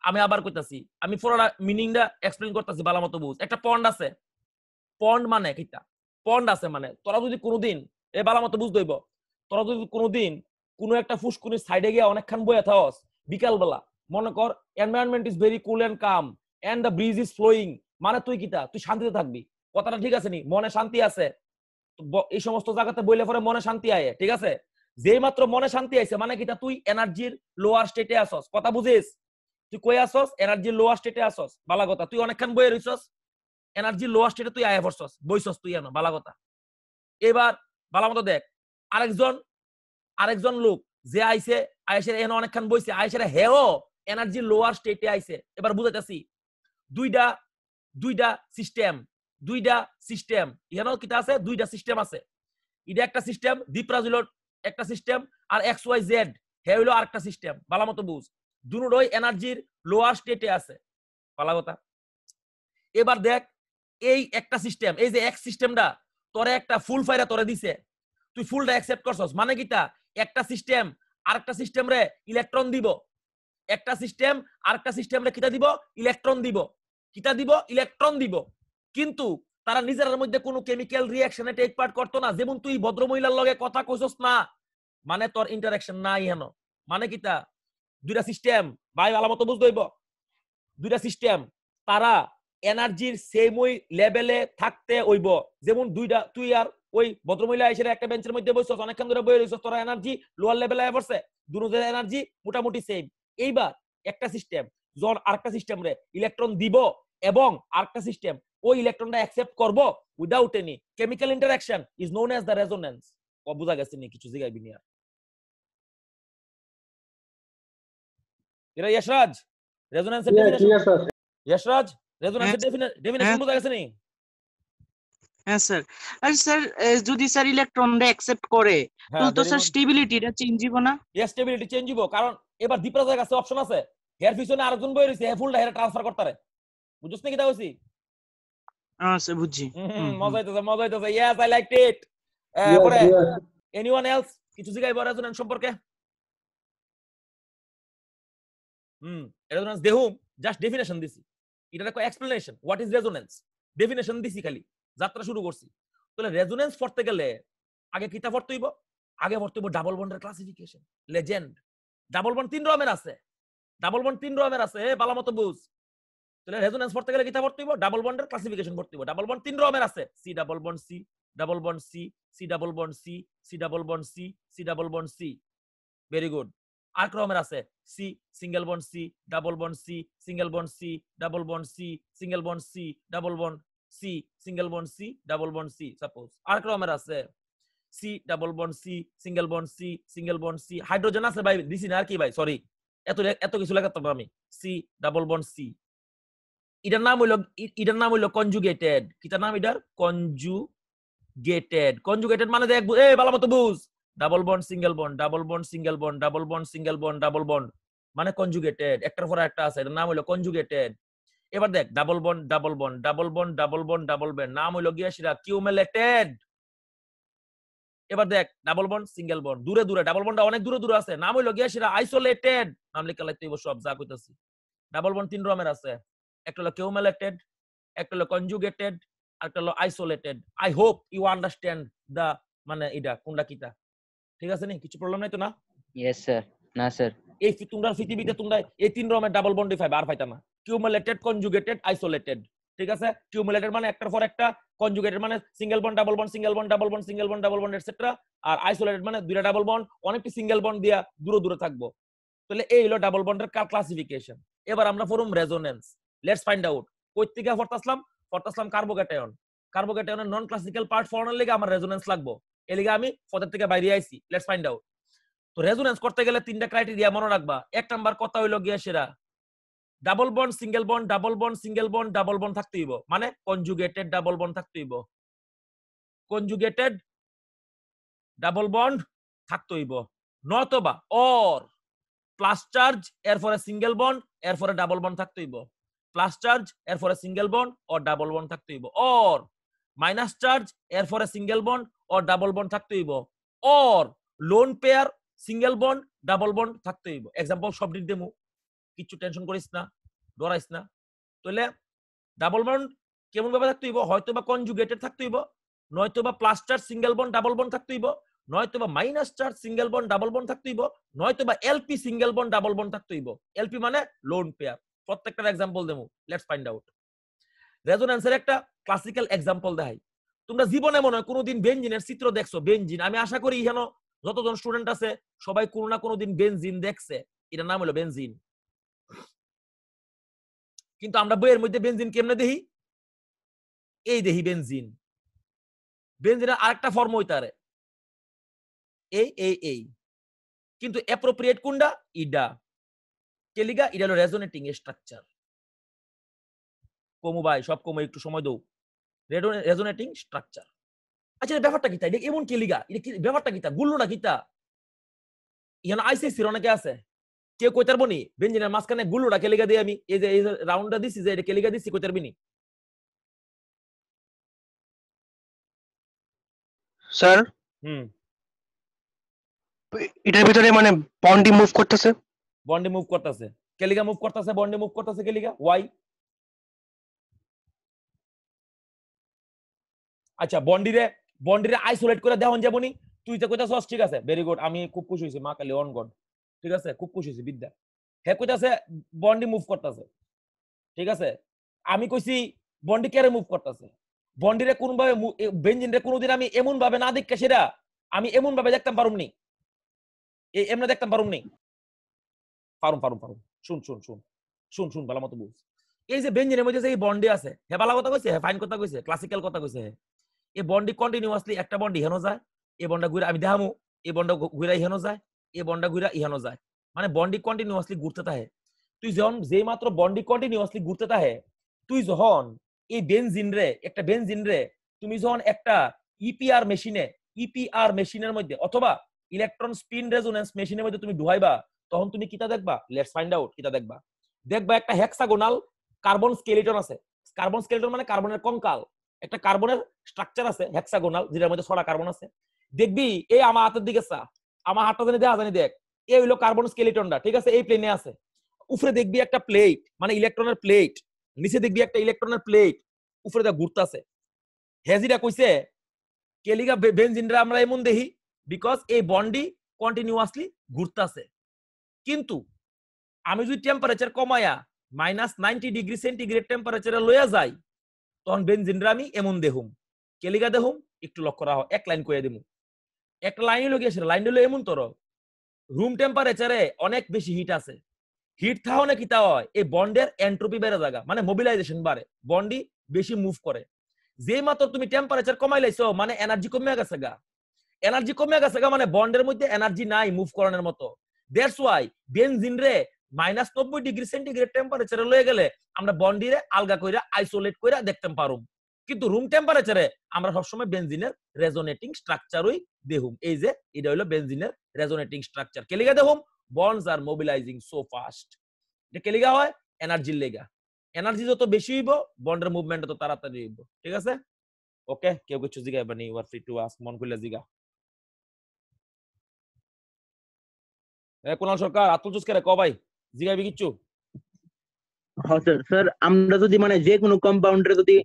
আমি আবার কইতাছি, আমি পুরোটা মিনিংটা এক্সপ্লেইন করতেছি, ভালো মতো বুঝ। একটা পন্ড আছে, পন্ড মানে কিটা? পন্ড আছে মানে তোরা যদি কোনোদিন, এ ভালো মতো বুঝ দইব, তোরা যদি কোনোদিন কোনো একটা ফুসকুনির সাইডে গিয়ে অনেকক্ষণ বইয়া থাকস বিকাল বেলা, মনে কর environment is very cool and calm and the breeze is flowing, মানে তুই কিটা? তুই শান্তিতে থাকবি। কথাটা ঠিক আছে নি? মনে শান্তি আছে, এই সমস্ত জায়গাতে বইলে পরে মনে শান্তি আয়, ঠিক আছে। যেই মাত্র মনে শান্তি আইছে মানে কিটা? তুই এনার্জির লোয়ার স্টেটে আসস। কথা বুঝিস? তুই কই আসস? এনার্জির লোয়ার স্টেটে আসস, ভালো কথা। তুই অনেকক্ষণ বইয়ে রইছস, এনার্জি লোয়ার স্টেটে তুই আয়া পড়ছস, বইছস তুই এনো, ভালো কথা। এবার ভালো মতো দেখ, আরেকজন লোক যে আইছে, আয়েশের এনে অনেকক্ষণ বইছে, আয়েশের হেও এনার্জি লোয়ার স্টেটে আইছে। এবার বুঝাইতাছি, দুইটা সিস্টেম এখানেও কিটা আছে? দুইটা সিস্টেম আছে। এটা একটা সিস্টেম, দীপরাজ হইল একটা সিস্টেম, আর এক্স ওয়াই জেড হে হইলো আরেকটা সিস্টেম, ভালো মতো বুঝ। দুটোই এনার্জির লোয়ার স্টেটে আছে, ভালো কথা। এবার দেখ, এই একটা সিস্টেম, এই যে এক্স সিস্টেমটা তোরে একটা ফুল ফাইরা তোরে দিছে, তুই ফুলটা অ্যাকসেপ্ট করছস, মানে কিটা? একটা সিস্টেম আরেকটা সিস্টেম রে ইলেকট্রন দিব, একটা সিস্টেম আরেকটা সিস্টেম রে কিটা দিব? ইলেকট্রন দিব। কিটা দিব? ইলেকট্রন দিব। কিন্তু তারা নিজের মধ্যে কোনো কেমিক্যাল রিঅ্যাকশনে টেক পার্ট করতো না। যেমন তুই ভদ্র মহিলার লগে কথা কইছস না, মানে তোর ইন্টারঅ্যাকশন নাই হেন, মানে কিটা? দুইটা সিস্টেম, ভাই ভালো মতো বুঝতে হইব, দুইটা সিস্টেম তারা এনার্জির সেম ওই লেভেলে থাকতে হইব। যেমন দুইটা, তুই আর ওই ভদ্রমহিলা এসে একটা বেঞ্চের মধ্যে বসছস, অনেকক্ষণ ধরে বসে রইছস, তোরা এনার্জি লোয়ার লেভেলে আয় পড়ছে, দুটোর এনার্জি মোটামুটি সেম। এইবার একটা সিস্টেম যখন আরেকটা সিস্টেম রে ইলেকট্রন দিব এবং আরেকটা সিস্টেম ওই ইলেকট্রনটা অ্যাকসেপ্ট করব without any chemical interaction is known as the resonance. বুঝা গেছে নি? কিছু জিগাইবি নি আর? এরা यशराज রেজোনেন্সের ডেফিনিশন, यशराज রেজোনেন্সের ডেফিনিশন বুঝা গেছে নি? হ্যাঁ স্যার। আর স্যার যদি স্যার ইলেকট্রনটা অ্যাকসেপ্ট করে তাহলে তো স্যার স্টেবিলিটিটা চেঞ্জ হইব না? স্টেবিলিটি চেঞ্জ হইব, কারণ এবার দীপরাজের কাছে অপশন আছে, হেয়ার পিছনে আরেকজন বই রইছে, হে ফুলটা হেয়ার ট্রান্সফার করতে বুঝছস নাকি? তা হইছি স্যার বুঝছি। মজা হইতাছে। ইয়েস আই লাইকড ইট। পরে এনিওয়ান এলস কিছু জিগাইব রেজোনেন্স সম্পর্কে? রেজোনেন্স দেহুম, জাস্ট ডেফিনিশন দিছি, এটা কয় explanation what is resonance, definition দিছি, খালি যাত্রা শুরু করছি। তাহলে রেজোনেন্স পড়তে গেলে আগে কিতা পড়তে হইব? আগে পড়তে হইব ডাবল বন্ডের ক্লাসিফিকেশন, লেজেন্ড। ডাবল বন্ড তিন রকমের আছে, ভালো মতো বুঝ। তাহলে রেজোনেন্স পড়তে গেলে কিতা পড়তে হইব? ডাবল বন্ডের ক্লাসিফিকেশন পড়তে হইব। ডাবল বন্ড তিন রকমের আছে, C double bond C, double bond C, C double bond C, C double bond C, C double bond C. Very good. আর ক্রমের আছে C single bond C, double bond C, single bond C, double bond C, single bond C, double bond C, single bond C, double bond C. Suppose আর ক্রমের আছে C double bond C, single bond C, single bond C. Hydrogen আছে ভাই, দিছি না আর কি ভাই, sorry এত কিছু লেখাতাম আমি সি ডাবল বন্ড সি এটার নাম হইলো কনজুগেটেড কিটার নাম এটার কনজুগেটেড মানে দেখ ভালো মতো বুঝ double bond single bond double bond single bond double bond single bond double bond মানে কনজুগেটেড একটার পর একটা আছে এটার নাম হইলো কনজুগেটেড এবার দেখ double bond double bond double bond double bond double bond নাম হইলো গিয়া সেটা কিউমুলেটেড এবার দেখ ডাবল বন্ড সিঙ্গেল বন্ড দূরে দূরে ডাবল বন্ডটা অনেক দূরে দূরে আছে নাম হইলো গিয়া সেটা আইসোলেটেড নাম লেখা লাগতে হইব সব যা কইতাছি ডাবল বন্ড তিন রকমের আছে একটা হলো কিউমুলেটেড একটা হলো কনজুগেটেড আর একটা হলো isolated I hope you understand দা মানে এটা কোনটা কিটা ঠিক আছে নি কিছু প্রবলেম নাই তো না ইয়েস স্যার না স্যার এই তোমরা পৃথিবীতে তোমরা এই তিন রকমের ডাবল বন্ডই পাইবা আর পাইতা না কিউমুলেটেড কনজুগেটেড আইসোলেটেড ঠিক আছে কিউমুলেটেড মানে একটার পর একটা কনজুগেটেড মানে single bond double bond single bond double bond single bond double bond etcetera আর আইসোলেটেড মানে দুইটা ডাবল বন্ড অনেকটা সিঙ্গেল বন্ড দিয়া দূরে দূরে থাকবো তাহলে এই হলো ডাবল বন্ডের ক্লাসিফিকেশন এবার আমরা পড়ুম রেজোনেন্স লেটস ফাইন্ড আউট কই থেকে পড়তাছলাম কার্বোক্যাটায়নের নন ক্লাসিক্যাল পার্ট ফর্মের লাগি আমার রেজোনেন্স লাগবো এই লাগি আমি পদের থেকে বাইরে আইছি লেটস ফাইন্ড আউট তো রেজোনেন্স করতে গেলে তিনটা ক্রাইটেরিয়া মনে রাখবা এক নাম্বার কথা হইলো গিয়া সেরা double bond single bond double bond single bond double bond থাকতে হইব মানে কনজুগেটেড ডাবল বন্ড থাকতে হইব কনজুগেটেড ডাবল বন্ড থাকতে হইব নতবা অর প্লাস চার্জ এরপরে সিঙ্গেল বন্ড এরপরে ডাবল বন্ড থাকতে হইব প্লাস চার্জ এরপরে single bond or double bond থাকতে হইব অর মাইনাস চার্জ এরপরে single bond or double bond থাকতে হইব or lone pair single bond double bond থাকতে হইব एग्जांपल সব দিক দেমু কিছু টেনশন করিস না ডরাইস না তাহলে ডাবল বন্ড কেমন ভাবে থাকতে হইব হয়তোবা কনজুগেটেড থাকতে হইব নয়তোবা plus charge single bond double bond থাকতে হইব নয়তোবা minus charge single bond double bond থাকতে হইব নয়তোবা LP single bond double bond থাকতে হইব এলপি মানে লোন পেয়ার প্রত্যেকটার एग्जांपल দেমু লেটস ফাইন্ড আউট রেজোনেন্সের একটা ক্লাসিক্যাল एग्जांपल দেখাই তোমরা জীবনে মনে হয় কোনোদিন বেনজিনের চিত্র দেখছো বেনজিন আমি আশা করি এখানে যতজন স্টুডেন্ট আছে সবাই কোনো না কোনো দিন বেনজিন দেখছে এটার নাম হলো বেনজিন কিন্তু আমরা বইয়ের মধ্যে বেনজিন কেমনে দেখি এই দেখি বেনজিনের আরেকটা ফর্ম হইতারে এই কিন্তু অ্যাপ্রোপ্রিয়েট কোনটা ইডা কেলিগা ইডা হলো রেজোনেটিং স্ট্রাকচার কমু ভাই সব কমু একটু সময় দাও রেজোনেটিং স্ট্রাকচার আচ্ছা ব্যাপারটা কি তাই এমন কেলিগা এটা কি ব্যাপারটা কি তা গুল্লুটা কি তা এখানে আইসিসির অনেকে আছে কেউ কইতার বনি বেনজিনের মাঝখানে গুল্লুটা কেলিগা দিয়ে আমি এই যে রাউন্ডটা দিছি যে এটা কেলিগা দিছি কইতার বিনি স্যার এটার ভিতরে মানে বন্ডি মুভ করতেছে কেলিগা মুভ করতেছে বন্ডি মুভ করতেছে কেলিগা ওয়াই আচ্ছা বন্ডিরে আইসোলেট করে দেওয়া যাবনি তুই তো কইতাছস ঠিক আছে ভেরি গুড আমি খুব খুশি হইছি মা কালী অন গড ঠিক আছে খুব খুশি হইছি বিদ্যা হে কইতাছে বন্ডি মুভ করতেছে ঠিক আছে আমি কইছি বন্ডি কেরে মুভ করতেছে বন্ডিরে কোন ভাবে বেনজিন রে কোনদিন আমি এমন ভাবে না দেখকে সেটা আমি এমন ভাবে দেখতাম পারুমনি এই এমনে দেখতাম পারুমনি পারুম শুন ভালো মতো বুঝ এই যে বেনজিনের মধ্যে যে এই বন্ডি আছে হে ভালো কথা কইছে হে ফাইন কথা কইছে ক্লাসিক্যাল কথা কইছে এই বন্ডি কন্টিনিউয়াসলি একটা বন্ডি হেনো যায় এই বন্ডা ঘুরে আমি দেখামু এই বন্ডা ঘুরে হেনো যায় এই বন্ডা ঘুরে ইহানো যায় মানে বন্ডি কন্টিনিউয়াসলি ঘুরতে থাকে তুই যখন যেই মাত্র বন্ডি কন্টিনিউয়াসলি ঘুরতে থাকে তুই যখন এই একটা বেনজিন রে তুমি যখন একটা ইপিআর মেশিনের মধ্যে অথবা ইলেকট্রন স্পিন রেজোনেন্স মেশিনের মধ্যে তুমি ঢুকাইবা তখন তুমি কিটা দেখবা লেটস ফাইন্ড আউট কিটা দেখবা একটা হেক্সাগোনাল কার্বন স্কেলিটন আছে কার্বন স্কেলিটন মানে কার্বনের কঙ্কাল একটা কার্বনের স্ট্রাকচার আছে হেক্সাগোনাল যেটার মধ্যে 6টা কার্বন আছে দেখবি এই আমার হাতের দিকে আমার হাতটা জানি দেখ এই হলো কার্বন স্কেলিটনটা ঠিক আছে এই প্লেনে আছে উপরে দেখবি একটা প্লেট মানে ইলেকট্রনের প্লেট নিচে দেখবি একটা ইলেকট্রনের প্লেট উপরে দা ঘুরতাছে হেজিরা কইছে কেলিগা বেনজিনরা আমরা এমন দেখি বিকজ এই বন্ডি কন্টিনিউয়াসলি ঘুরতাছে কিন্তু আমি যদি টেম্পারেচার কমায়া -90 ডিগ্রি সেন্টিগ্রেড টেম্পারেচারে লইয়া যাই তখন বেনজিনরা আমি এমন দেখুম কেলিগা দেখুম একটু লক্ষ্য রাখো এক লাইন কইয়া দিমু একটা লাইন হলো গিয়ে লাইন হলো এমন তোর রুম টেম্পারেচারে অনেক বেশি হিট আছে হিট থাহনে কি তা হয় এই বন্ডের এন্ট্রপি বেড়ে জায়গা মানে মোবিলাইজেশন বাড়ে বন্ডি বেশি মুভ করে যেই মাত্র তুমি টেম্পারেচার কমাই লাইছো মানে এনার্জি কমে গেছে গা মানে বন্ডের মধ্যে এনার্জি নাই মুভ করানোর মতো দ্যাটস ওয়াই বেনজিন রে -90 ডিগ্রি সেন্টিগ্রেড টেম্পারেচারে লয়ে গেলে আমরা বন্ডিরে আলগা কইরা আইসোলেট কইরা দেখতে পারুম, কিন্তু রুম টেম্পারেচারে আমরা সবসময় বেনজিনের রেজোনেটিং স্ট্রাকচারই দেহুম। এই যে এটা হলো বেনজিনের রেজোনেটিং স্ট্রাকচার। কে লিগা দেহুম? বন্ডস আর মোবিলাইজিং সো ফাস্ট। এটা কে লিগা হয়? এনার্জির লেগা। এনার্জি যত বেশি হইব বন্ডের মুভমেন্ট তত তাড়াতাড়ি হইব। ঠিক আছে? ওকে, কেউ কিছু জিগাইবা নি? You are free to ask, মন কইলা জিগা। কুনাল সরকার আতুল জুস করে ক ভাই, জিগাইবি কিচ্ছু? হ্যাঁ স্যার, স্যার আমরা যদি মানে যে কোনো কম্পাউন্ডারে যদি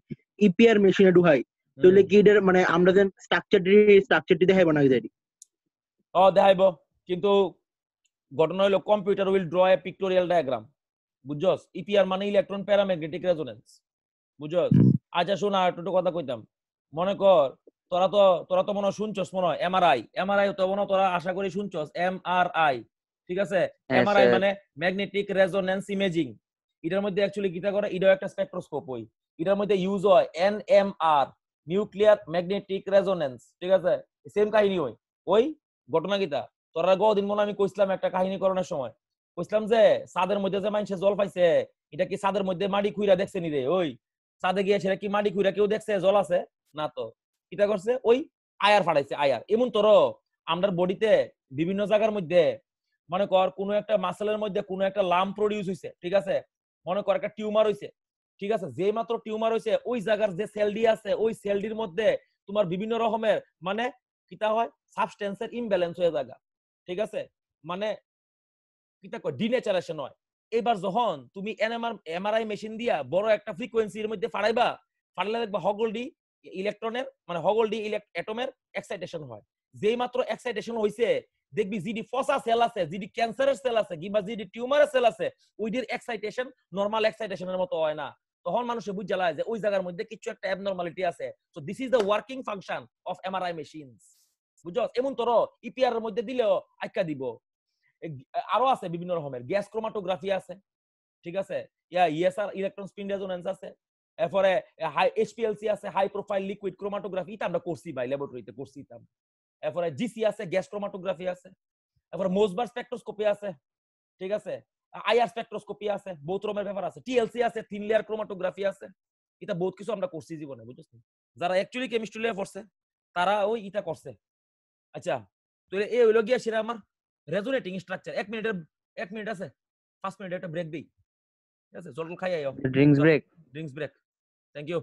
ইপিআর মেশিনে ঢুকাই তাহলে কি এটার মানে আমরা যেন স্ট্রাকচারটি দেখাইব না যাই? দেখাইব, কিন্তু ঘটনা হলো computer will draw A pictorial diagram. বুঝছস? ইপিআর মানে ইলেকট্রন প্যারাম্যাগনেটিক রেজোনেন্স। বুঝছস? আচ্ছা শোনা, একটু কথা কইতাম। মনে কর তোরা তো মনে শুনছস, মনে হয় এমআরআই তো মনে তোরা আশা করি শুনছস, এমআরআই। ঠিক আছে? এমআরআই মানে ম্যাগনেটিক রেজোনেন্স ইমেজিং। এটার মধ্যে অ্যাকচুয়ালি কিটা করে, এটাও একটা স্পেকট্রোস্কোপ। ওই এটার মধ্যে ইউজ হয় এনএমআর, নিউক্লিয়ার ম্যাগনেটিক রেজোনেন্স। ঠিক আছে? সেম কাহিনী হয়। ওই ঘটনা কিটা তোরা গদিন মনে আমি কইছিলাম একটা কাহিনী করণের সময়, কইছিলাম যে ছাদের মধ্যে যে মানুষে জল পাইছে, এটা কি ছাদের মধ্যে মাটি খুইরা দেখছে নি রে? ওই ছাদে গিয়ে সেটা কি মাটি খুইরা কেউ দেখছে জল আছে? না তো। কিটা করছে? ওই আয়ার ফাটাইছে, আয়ার। এমন তোর আমাদের বডিতে বিভিন্ন জায়গার মধ্যে মনে কর কোনো একটা মাসেলের মধ্যে কোনো একটা লাম প্রডিউস হইছে। ঠিক আছে? মনে কর একটা টিউমার হইছে। ঠিক আছে? যে মাত্র টিউমার হইছে ওই জায়গার যে সেলডি আছে ওই সেলডির মধ্যে তোমার বিভিন্ন রকমের মানে কিটা হয়, সাবস্টেন্সের ইমব্যালেন্স হয়ে যায়। ঠিক আছে? মানে কিটা কয়, ডিনেচারেশন হয়। এবার যখন তুমি এমআরআই মেশিন দিয়া বড় একটা ফ্রিকোয়েন্সির মধ্যে ফাড়াইবা, ফাড়াইলে দেখবা হগলডি ইলেকট্রনের মানে হগলডি অ্যাটমের এক্সাইটেশন হয়। যেই মাত্র এক্সাইটেশন হইছে দেখবি জিডি ফসা সেল আছে, জিডি ক্যান্সারের সেল আছে, কিংবা জিডি টিউমারের সেল আছে, ওইটির এক্সাইটেশন নরমাল এক্সাইটেশনের মতো হয় না। তখন মানুষে বুঝা যায় যে ওই জায়গার মধ্যে কিছু একটা অ্যাবনরমালিটি আছে। So this is the working function of MRI machines. বুঝছস? এমন তোর ইপিআর এর মধ্যে দিলেও আইকা দিব। আরো আছে বিভিন্ন রকমের, গ্যাস ক্রোমাটোগ্রাফি আছে। ঠিক আছে? ইএসআর ইলেকট্রন স্পিন রেজোনেন্স আছে। এরপরে হাই এইচপিএলসি আছে, হাই প্রোফাইল লিকুইড ক্রোমাটোগ্রাফি। এটা আমরা করছি ভাই, ল্যাবরেটরিতে করছি এটা। এরপরে জিসি আছে, গ্যাস ক্রোমাটোগ্রাফি আছে। এরপরে মোসবার স্পেকট্রোস্কোপি আছে। ঠিক আছে? আইআর স্পেকট্রোস্কোপি আছে, বহুত রকমের ব্যাপার আছে। টিএলসি আছে, থিন লেয়ার ক্রোমাটোগ্রাফি আছে। এটা বহুত কিছু আমরা করছি জীবনে। বুঝছস? যারা অ্যাকচুয়ালি কেমিস্ট্রি লিয়ে পড়ছে তারা ওই এটা করছে। আচ্ছা, তো এই হইলো গিয়া সেটা আমার রেজোনেটিং স্ট্রাকচার। 1 মিনিট আছে, 5 মিনিট একটা ব্রেক দেই। ঠিক আছে? জল খাই আইও। Drinks break. Drinks break. Thank you.